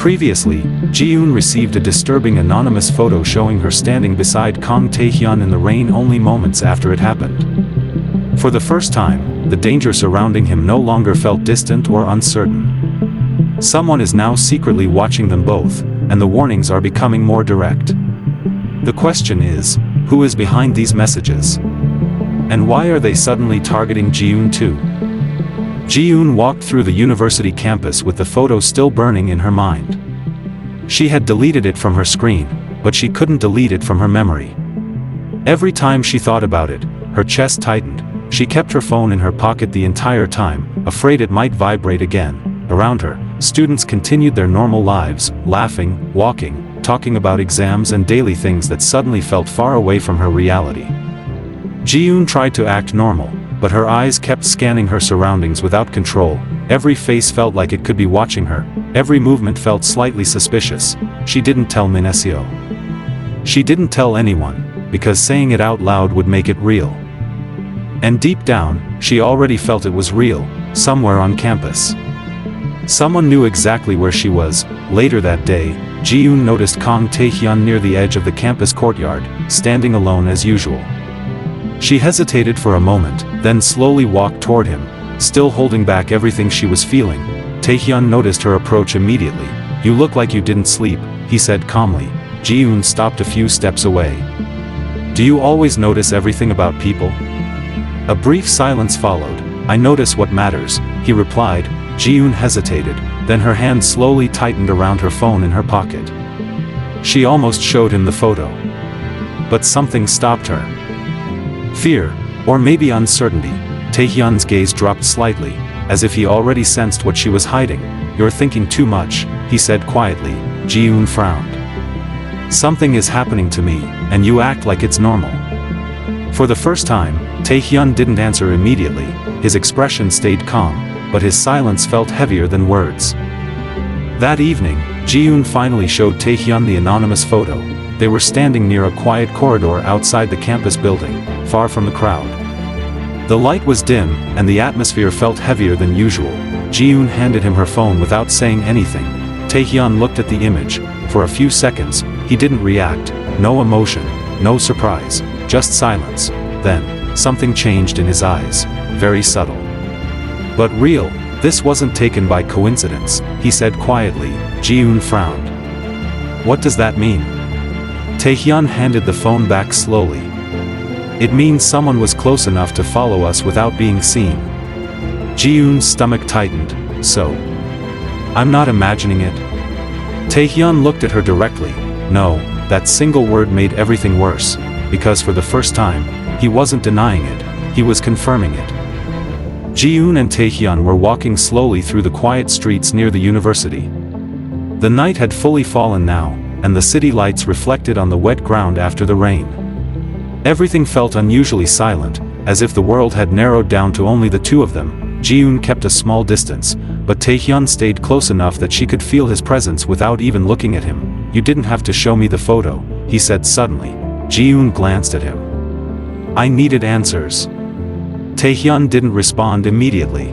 Previously, Ji-eun received a disturbing anonymous photo showing her standing beside Kang Tae-hyun in the rain only moments after it happened. For the first time, the danger surrounding him no longer felt distant or uncertain. Someone is now secretly watching them both, and the warnings are becoming more direct. The question is, who is behind these messages? And why are they suddenly targeting Ji-eun too? Ji-eun walked through the university campus with the photo still burning in her mind. She had deleted it from her screen, but she couldn't delete it from her memory. Every time she thought about it, her chest tightened. She kept her phone in her pocket the entire time, afraid it might vibrate again. Around her, students continued their normal lives, laughing, walking, talking about exams and daily things that suddenly felt far away from her reality. Ji-eun tried to act normal, but her eyes kept scanning her surroundings without control. Every face felt like it could be watching her. Every movement felt slightly suspicious. She didn't tell Minesio. She didn't tell anyone, because saying it out loud would make it real. And deep down, she already felt it was real, somewhere on campus. Someone knew exactly where she was. Later that day, Ji-eun noticed Kang Tae-hyun near the edge of the campus courtyard, standing alone as usual. She hesitated for a moment, then slowly walked toward him, still holding back everything she was feeling. Tae-hyun noticed her approach immediately. "You look like you didn't sleep," he said calmly. Ji-eun stopped a few steps away. "Do you always notice everything about people?" A brief silence followed. "I notice what matters," he replied. Ji-eun hesitated, then her hand slowly tightened around her phone in her pocket. She almost showed him the photo. But something stopped her. Fear, or maybe uncertainty. Tae-hyun's gaze dropped slightly, as if he already sensed what she was hiding. "You're thinking too much," he said quietly. Ji-eun frowned. "Something is happening to me, and you act like it's normal." For the first time, Tae-hyun didn't answer immediately. His expression stayed calm, but his silence felt heavier than words. That evening, Ji-eun finally showed Tae-hyun the anonymous photo. They were standing near a quiet corridor outside the campus building, far from the crowd. The light was dim, and the atmosphere felt heavier than usual. Ji-eun handed him her phone without saying anything. Tae-hyun looked at the image. For a few seconds, he didn't react. No emotion, no surprise, just silence. Then, something changed in his eyes. Very subtle. But real. "This wasn't taken by coincidence," he said quietly. Ji-eun frowned. "What does that mean?" Tae-hyun handed the phone back slowly. "It means someone was close enough to follow us without being seen." Ji-eun's stomach tightened. "So? I'm not imagining it?" Tae-hyun looked at her directly. No, that single word made everything worse, because for the first time, he wasn't denying it, he was confirming it. Ji-eun and Tae-hyun were walking slowly through the quiet streets near the university. The night had fully fallen now, and the city lights reflected on the wet ground after the rain. Everything felt unusually silent, as if the world had narrowed down to only the two of them. Ji-eun kept a small distance, but Tae-hyun stayed close enough that she could feel his presence without even looking at him. "You didn't have to show me the photo," he said suddenly. Ji-eun glanced at him. "I needed answers." Tae-hyun didn't respond immediately.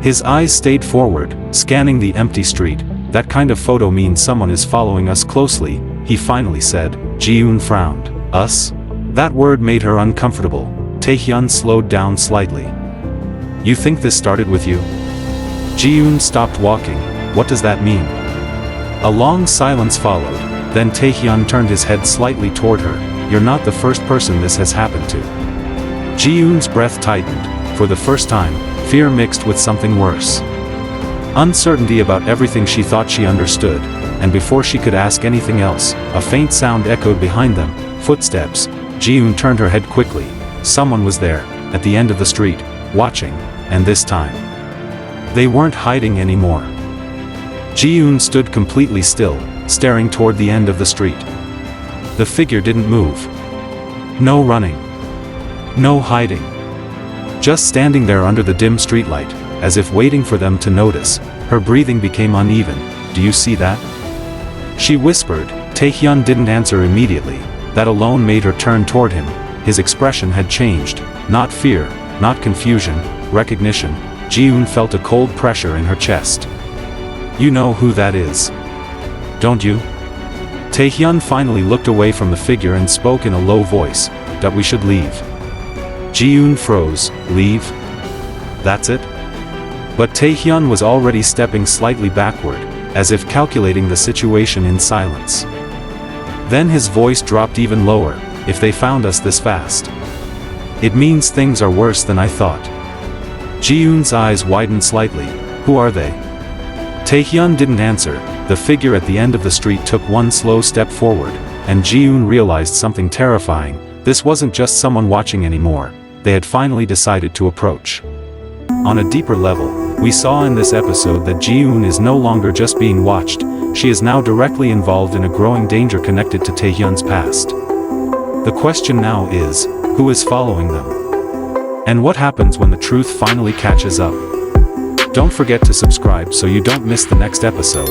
His eyes stayed forward, scanning the empty street. "That kind of photo means someone is following us closely," he finally said. Ji-eun frowned. "Us?" That word made her uncomfortable. Tae-hyun slowed down slightly. "You think this started with you?" Ji-eun stopped walking. "What does that mean?" A long silence followed, then Tae-hyun turned his head slightly toward her. "You're not the first person this has happened to." Ji-eun's breath tightened. For the first time, fear mixed with something worse. Uncertainty about everything she thought she understood, and before she could ask anything else, a faint sound echoed behind them. Footsteps. Ji-eun turned her head quickly. Someone was there, at the end of the street, watching, and this time, they weren't hiding anymore. Ji-eun stood completely still, staring toward the end of the street. The figure didn't move. No running. No hiding. Just standing there under the dim streetlight, as if waiting for them to notice. Her breathing became uneven. "Do you see that?" she whispered. Tae-hyun didn't answer immediately. That alone made her turn toward him. His expression had changed. Not fear, not confusion, recognition. Ji-eun felt a cold pressure in her chest. "You know who that is?" don't you? Tae-hyun finally looked away from the figure and spoke in a low voice, that we should leave. Ji-eun froze. Leave? That's it? But Tae-hyun was already stepping slightly backward, as if calculating the situation in silence. Then his voice dropped even lower. If they found us this fast, it means things are worse than I thought. Ji-eun's eyes widened slightly. Who are they? Tae-hyun didn't answer. The figure at the end of the street took one slow step forward, and Ji-eun realized something terrifying. This wasn't just someone watching anymore. They had finally decided to approach. On a deeper level, we saw in this episode that Ji-eun is no longer just being watched. She is now directly involved in a growing danger connected to Tae-hyun's past. The question now is, who is following them? And what happens when the truth finally catches up? Don't forget to subscribe so you don't miss the next episode.